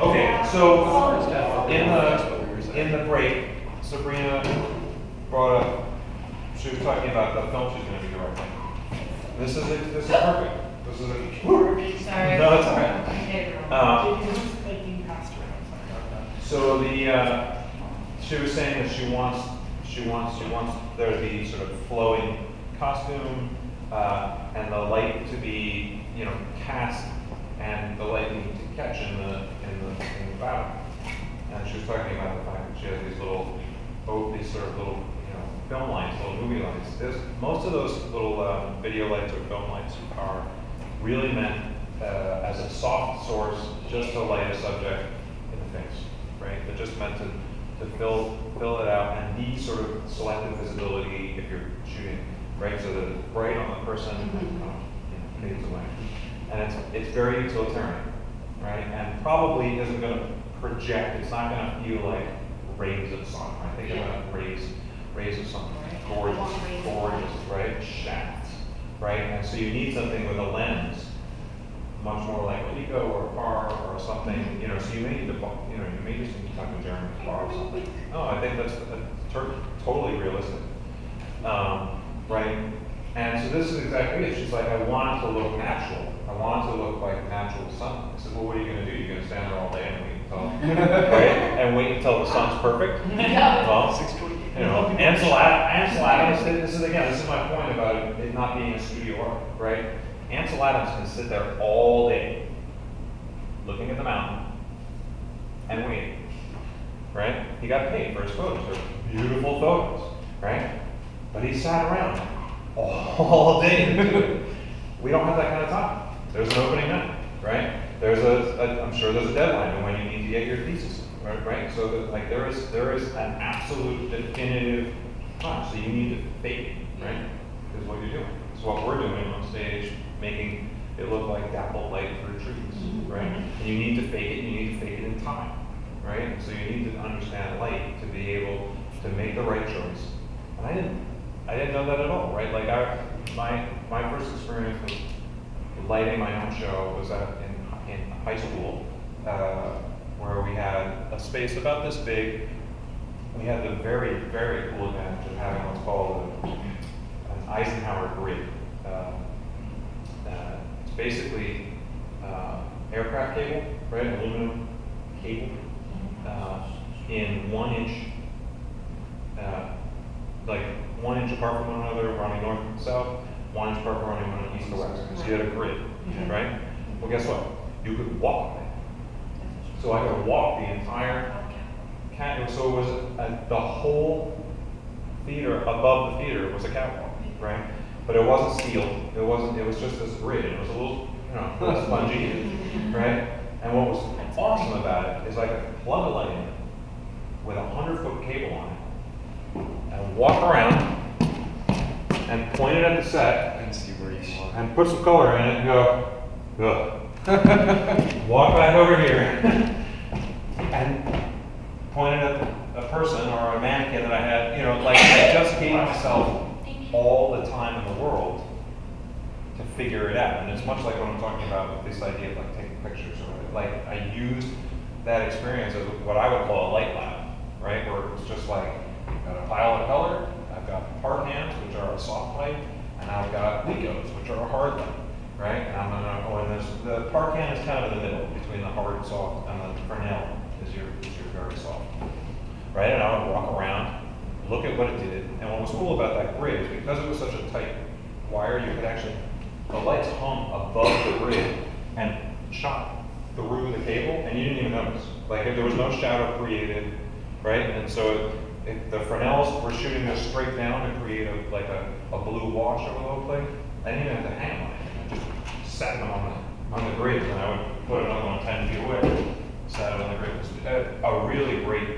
Okay, so in the break, Sabrina brought up, she was talking about the film she's going to be directing. This is perfect. This is a Sorry. No, it's all right. So she was saying that she wants there to be sort of flowing costume and the light to be cast and the lightning to catch in the battle. And she was talking about the fact that she has these sort of little film lights, little movie lights. Most of those little video lights or film lights are really meant as a soft source just to light a subject in the face, right? They're just meant to fill it out and need sort of selective visibility if you're shooting, right? So that it's bright on the person, fades away. And it's very utilitarian, right? And probably isn't going to project, it's not going to feel like rays of sun, right? Think about rays of sun, gorgeous, right? Shafts, right? And so you need something with a lens, much more like a Leica or a Par or something, so you may need to, you may just need to talk to Jeremy Par or something. No, I think that's totally realistic, right? And so this is exactly it. She's like, I want it to look natural. I want it to look like natural sun. I said, well, what are you going to do? You're going to stand there all day and wait until, right? And wait until the sun's perfect? Well, Ansel Adams, this is my point about it not being a studio art, right? Ansel Adams can sit there all day looking at the mountain and waiting, right? He got paid for his photos. They're beautiful photos, right? But he sat around all day to do it. We don't have that kind of time. There's an opening night, right? I'm sure there's a deadline on when you need to get your thesis, right? So there is an absolute definitive time. So you need to fake it, right? Is what you're doing. It's what we're doing on stage, making it look like dappled light through trees, right? And you need to fake it. You need to fake it in time, right? So you need to understand light to be able to make the right choice. And I didn't know that at all, right? Like my first experience with lighting my own show was in high school, where we had a space about this big. We had the very, very cool advantage of having what's called an Eisenhower grid. It's basically aircraft cable, right? Aluminum cable in 1 inch, like 1 inch apart from one another, running north and south, 1 inch apart from running east to west. So you had a grid, right? Well, guess what? You could walk it. So I could walk the entire catwalk. So it was the whole theater, above the theater was a catwalk, right? But it wasn't steel. It was just this grid. It was a little, spongy, right? And what was awesome about it is I could plug a light in with a 100-foot cable on it and walk around and point it at the set And see where you want. and put some color in it and go, ugh. Walk back over here and point it at a person or a mannequin that I had, I just gave myself all the time in the world to figure it out. And it's much like what I'm talking about with this idea of like taking pictures or like I used that experience as what I would call a light lab, right? Where it was just like, I've got a pile of color, I've got part hands, which are a soft light, and I've got Legos, which are a hard light, right? And I'm gonna go in this, the part hand is kind of in the middle between the hard and soft, and the Fresnel is your very soft, right? And I would walk around, look at what it did, and what was cool about that grid is because it was such a tight wire, you could actually, the lights hung above the grid and shot through the cable, and you didn't even notice. Like there was no shadow created, right? And so the Fresnels were shooting this straight down to create a blue wash over the whole place. I didn't even have to hang them on it. I just sat them on the grid, and I would put another one 10 feet away. Sat it on the grid. It was a really great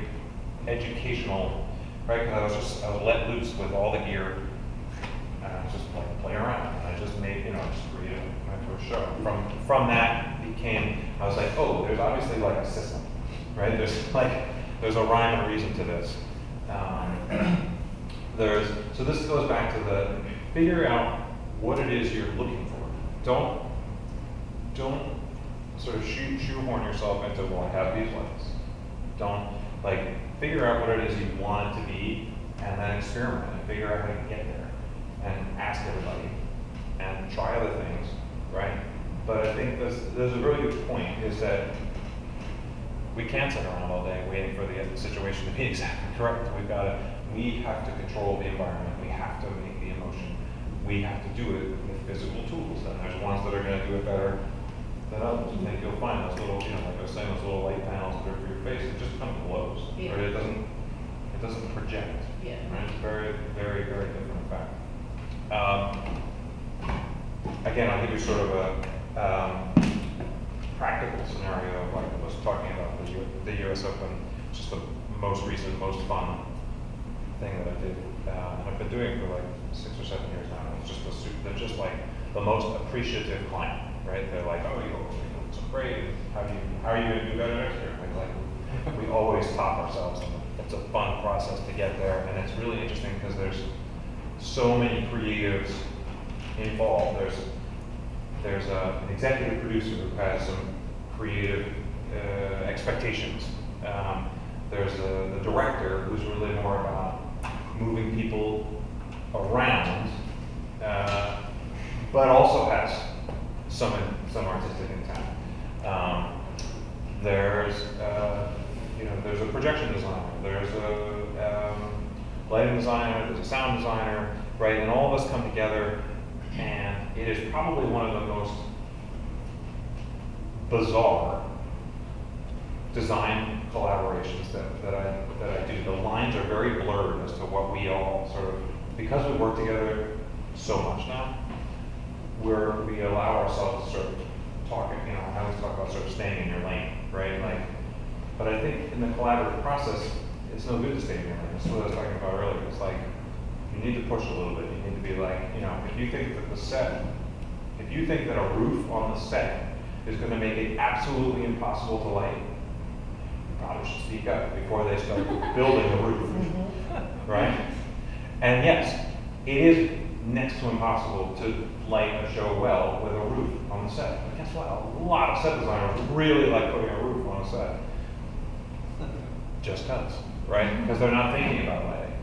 educational, right? Because I was let loose with all the gear, and I was just like playing around. And I just made, just created my first show. From that I was like, oh, there's obviously like a system, right? There's a rhyme and reason to this. So this goes back to the figure out what it is you're looking for. Don't sort of shoehorn yourself into, well, I have these lights. Don't, like, figure out what it is you want it to be, and then experiment and figure out how to get there. And ask everybody, and try other things, right? But I think there's a really good point, is that we can't sit around all day waiting for the situation to be exactly correct. We have to control the environment. We have to make the emotion. We have to do it with physical tools. And there's ones that are going to do it better than others. I think you'll find those little, like I was saying, those little light panels that are for your face, it just kind of glows. Yeah. Right? It doesn't project. Yeah. Right? It's very, very, very different effect. Again, I'll give you sort of a practical scenario of like I was talking about the US Open, just the most recent, most fun thing that I did. And I've been doing it for like 6 or 7 years now. They're just like the most appreciative client, right? They're like, oh, you look so great. How are you going to do better next year? Like we always top ourselves, and it's a fun process to get there. And it's really interesting because there's so many creatives involved. There's an executive producer who has some creative expectations. There's the director who's really more about moving people around, but also has some artistic intent. There's a projection designer. There's a lighting designer. There's a sound designer, right? And all of us come together, and it is probably one of the most bizarre design collaborations that I do. The lines are very blurred as to what we all sort of, because we work together so much now, we allow ourselves to sort of talk, I always talk about sort of staying in your lane, right? But I think in the collaborative process, it's no good to stay in your lane. That's what I was talking about earlier. It's like, you need to push a little bit. You need to be like, if you think that a roof on the set is going to make it absolutely impossible to light, you probably should speak up before they start building the roof, right? And yes, it is next to impossible to light a show well with a roof on the set. But guess what? A lot of set designers really like putting a roof on a set. Just because, right? Because they're not thinking about lighting.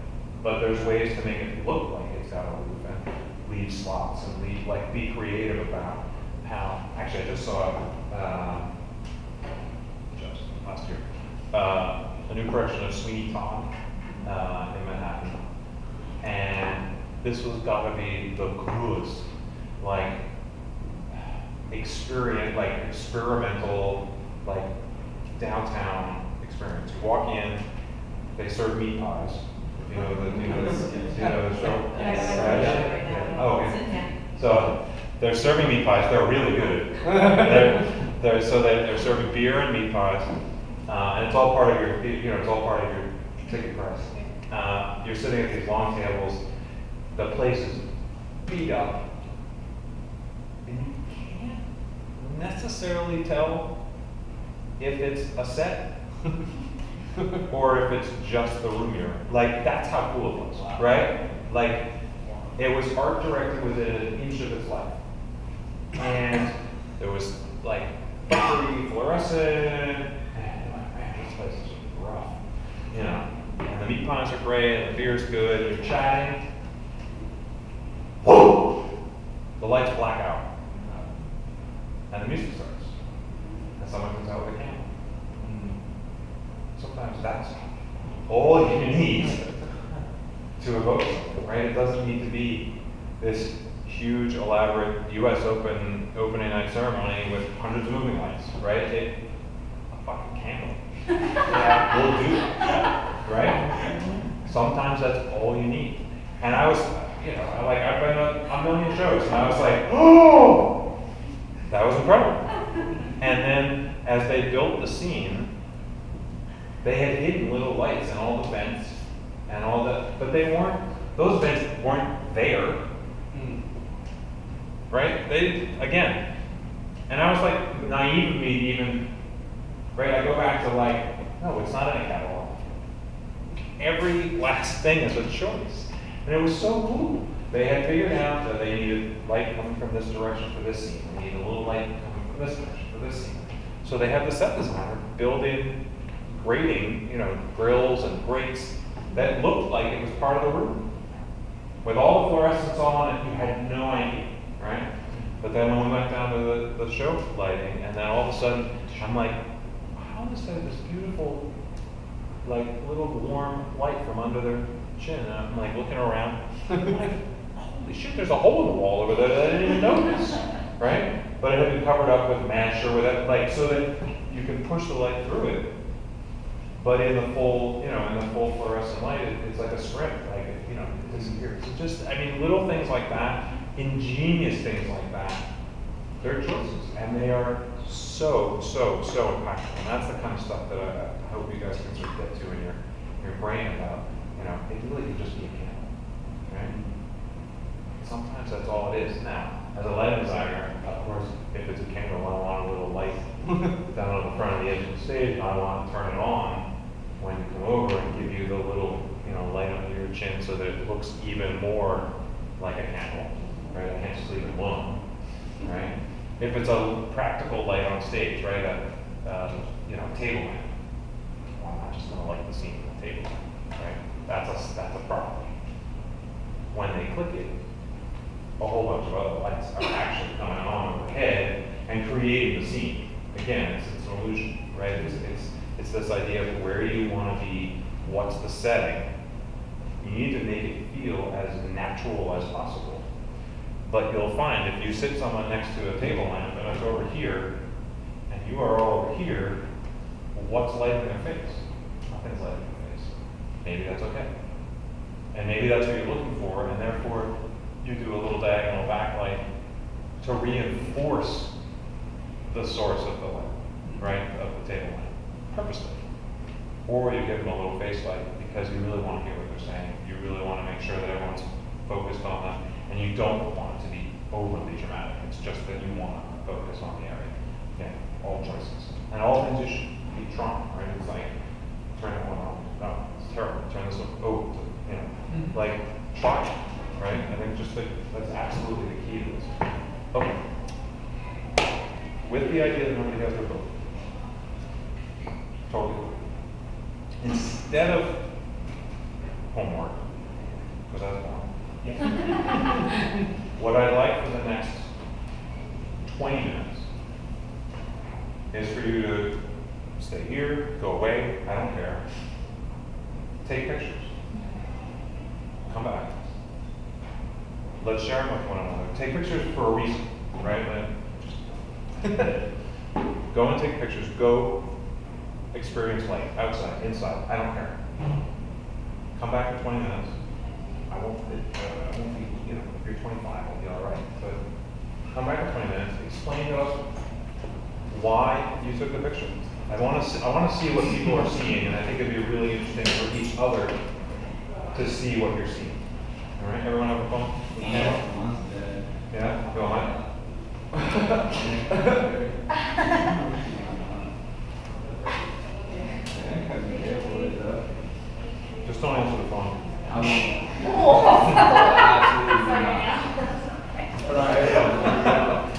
But there's ways to make it look like it's got a roof and leave slots and be creative about how. Actually, I just saw just last year a new production of Sweeney Todd in Manhattan, and this was got to be the coolest, experimental, downtown experience. You walk in, they serve meat pies. The show? Yes. Oh, okay. So they're serving meat pies. They're really good. They're serving beer and meat pies, and it's all part of your, it's all part of your ticket price. You're sitting at these long tables. The place is beat up, and you can't necessarily tell if it's a set. Or if it's just the room you're in. That's how cool it was, right? It was art directed within an inch of its life. And there was buttery fluorescent, and you're like, man, this place is rough. And the meat pies are great, and the beer's good, and you're chatting. Whoa! The lights black out. And the music starts. And someone comes out with a candle. Sometimes that's all you need to evoke something, right? It doesn't need to be this huge, elaborate US Open opening night ceremony with hundreds of moving lights, right? A fucking candle will do that, right? Sometimes that's all you need. And I was, I've been on a million shows, and I was like, oh, that was incredible. And then as they built the scene, they had hidden little lights in all the vents and all that, but those vents weren't there, right? Again, and I was naive of me even, right? I go back to no, it's not in a catalog. Every last thing is a choice. And it was so cool. They had figured out that they needed light coming from this direction for this scene. They needed a little light coming from this direction for this scene. So they have the set designer build in grating, you know, grills and grates that looked like it was part of the room. With all the fluorescents on it, you had no idea, right? But then when we went down to the show lighting, and then all of a sudden, I'm like, how is there this beautiful, like, little warm light from under their chin? And I'm like looking around, I'm like, holy shit, there's a hole in the wall over there that I didn't even notice, right? But it had been covered up with mesh or with that, like, so that you can push the light through it. But in the full, you know, in the full fluorescent light, it's like a script, like, you know, it disappears. So just, I mean, little things like that, ingenious things like that, they're choices, and they are so impactful. And that's the kind of stuff that I hope you guys can sort of get to in your brain about, you know, it really could just be a candle, right? Sometimes that's all it is. Now, as a lighting designer, of course, if it's a candle, I want a little light down on the front of the edge of the stage, and I want to turn it on when you come over and give you the little, you know, light under your chin so that it looks even more like a candle, right? I can't just leave it alone, right? If it's a practical light on stage, right, you know, table lamp, well, I'm not just going to light the scene with a table lamp, right? That's a problem. When they click it, a whole bunch of other lights are actually coming on overhead and creating the scene. Again, it's an illusion, right? It's this idea of where do you want to be, what's the setting. You need to make it feel as natural as possible. But you'll find if you sit someone next to a table lamp and it's over here, and you are all over here, what's lighting their face? Nothing's lighting their face. Maybe that's okay. And maybe that's what you're looking for, and therefore you do a little diagonal backlight to reinforce the source of the light, right, of the table lamp, purposely. Or you give them a little face light because you really want to hear what they're saying. You really want to make sure that everyone's focused on them, and you don't want it to be overly dramatic. It's just that you want to focus on the area. Yeah, all choices. And all things you should be trying, right? It's like, turn that one on. No, it's terrible. Turn this one, oh, you know, like, try it, right? I think just that's absolutely the key to this. Okay. With the idea that nobody has their book. Totally. Instead of homework, because that's boring. What I'd like for the next 20 minutes is for you to stay here, go away, I don't care. Take pictures. Come back. Let's share them with one another. Take pictures for a reason, right? Go and take pictures. Go experience light, outside, inside, I don't care. Come back in 20 minutes. I won't be, you know, if you're 25, I'll be all right. But come back in 20 minutes, explain to us why you took the picture. I want to see what people are seeing, and I think it'd be really interesting for each other to see what you're seeing. All right, everyone have a phone? Yeah. Yeah, go on. Just don't answer the phone. Absolutely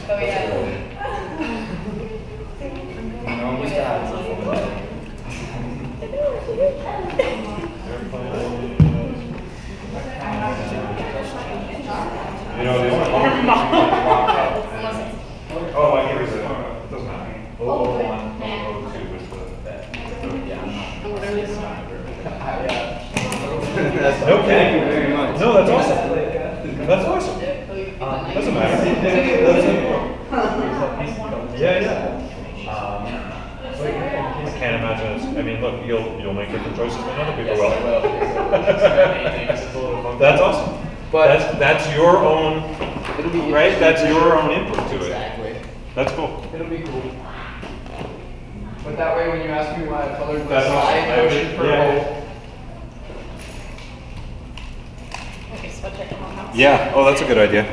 Oh, yeah. You know, the only one oh, I hear it doesn't matter. 001, 002 is the. No kidding. Thank you very much. No, that's awesome. That's awesome. Doesn't matter. Yeah. I can't imagine it's, I mean, look, you'll make different choices than other people will. That's awesome. But that's your own, it'll be right? That's your own input to it. Exactly. That's cool. It'll be cool. But that way, when you ask me why I colored the That's side awesome. ocean purple, Yeah. Okay, switch it. Yeah. Oh, that's a good idea.